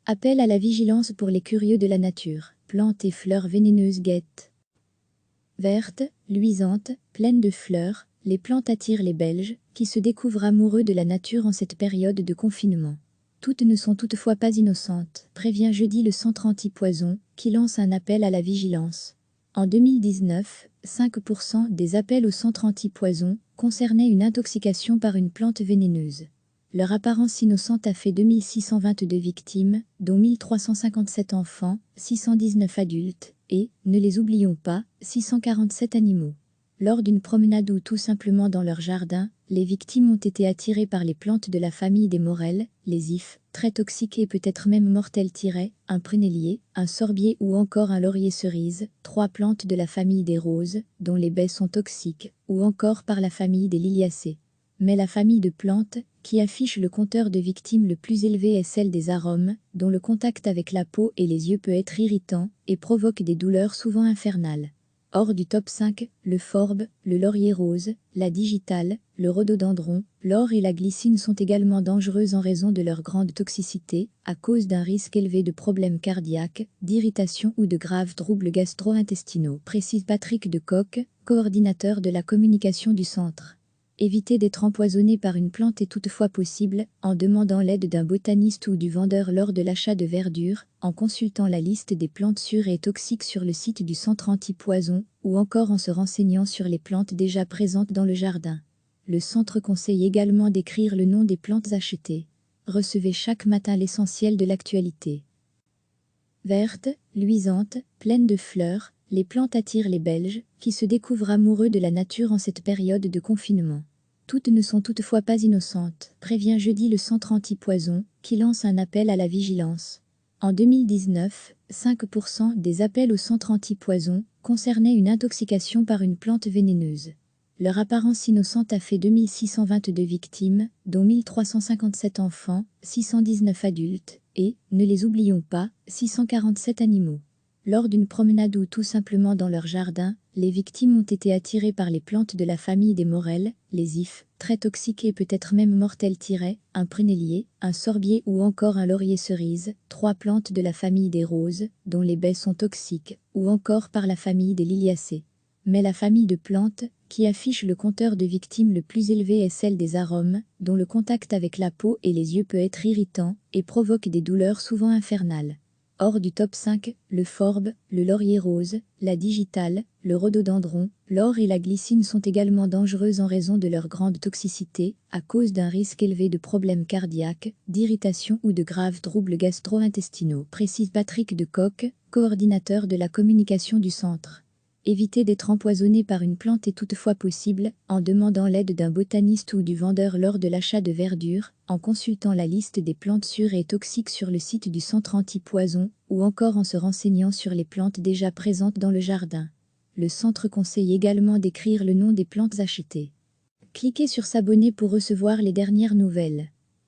Appel à la vigilance pour les curieux de la nature. Plantes et fleurs vénéneuses guettent. Vertes, luisantes, pleines de fleurs, les plantes attirent les Belges, qui se découvrent amoureux de la nature en cette période de confinement. Toutes ne sont toutefois pas innocentes, prévient jeudi le Centre anti-poison, qui lance un appel à la vigilance. En 2019, 5% des appels au Centre anti-poison concernaient une intoxication par une plante vénéneuse. Leur apparence innocente a fait 2622 victimes, dont 1357 enfants, 619 adultes et, ne les oublions pas, 647 animaux. Lors d'une promenade ou tout simplement dans leur jardin, les victimes ont été attirées par les plantes de la famille des morels, les ifs, très toxiques et peut-être même mortels. Un prunellier, un sorbier ou encore un laurier cerise, 3 plantes de la famille des roses, dont les baies sont toxiques, ou encore par la famille des liliacées. Mais la famille de plantes, qui affiche le compteur de victimes le plus élevé, est celle des arômes, dont le contact avec la peau et les yeux peut être irritant et provoque des douleurs souvent infernales. Hors du top 5, le forbe, le laurier rose, la digitale, le rhododendron, l'or et la glycine sont également dangereuses en raison de leur grande toxicité, à cause d'un risque élevé de problèmes cardiaques, d'irritation ou de graves troubles gastro-intestinaux, précise Patrick Decoq, coordinateur de la communication du centre. Éviter d'être empoisonné par une plante est toutefois possible, en demandant l'aide d'un botaniste ou du vendeur lors de l'achat de verdure, en consultant la liste des plantes sûres et toxiques sur le site du centre anti-poison, ou encore en se renseignant sur les plantes déjà présentes dans le jardin. Le centre conseille également d'écrire le nom des plantes achetées. Recevez chaque matin l'essentiel de l'actualité. Vertes, luisantes, pleines de fleurs, les plantes attirent les Belges, qui se découvrent amoureux de la nature en cette période de confinement. Toutes ne sont toutefois pas innocentes, prévient jeudi le Centre anti-poison, qui lance un appel à la vigilance. En 2019, 5% des appels au Centre anti-poison concernaient une intoxication par une plante vénéneuse. Leur apparence innocente a fait 2622 victimes, dont 1357 enfants, 619 adultes et, ne les oublions pas, 647 animaux. Lors d'une promenade ou tout simplement dans leur jardin, les victimes ont été attirées par les plantes de la famille des morels, les ifs, très toxiques et peut-être même mortels. Un prunellier, un sorbier ou encore un laurier cerise, 3 plantes de la famille des roses, dont les baies sont toxiques, ou encore par la famille des liliacées. Mais la famille de plantes, qui affiche le compteur de victimes le plus élevé, est celle des arômes, dont le contact avec la peau et les yeux peut être irritant et provoque des douleurs souvent infernales. Hors du top 5, le forbe, le laurier rose, la digitale, le rhododendron, l'or et la glycine sont également dangereuses en raison de leur grande toxicité, à cause d'un risque élevé de problèmes cardiaques, d'irritation ou de graves troubles gastro-intestinaux, précise Patrick Decoq, coordinateur de la communication du centre. Éviter d'être empoisonné par une plante est toutefois possible, en demandant l'aide d'un botaniste ou du vendeur lors de l'achat de verdure, en consultant la liste des plantes sûres et toxiques sur le site du centre anti-poison, ou encore en se renseignant sur les plantes déjà présentes dans le jardin. Le centre conseille également d'écrire le nom des plantes achetées. Cliquez sur s'abonner pour recevoir les dernières nouvelles.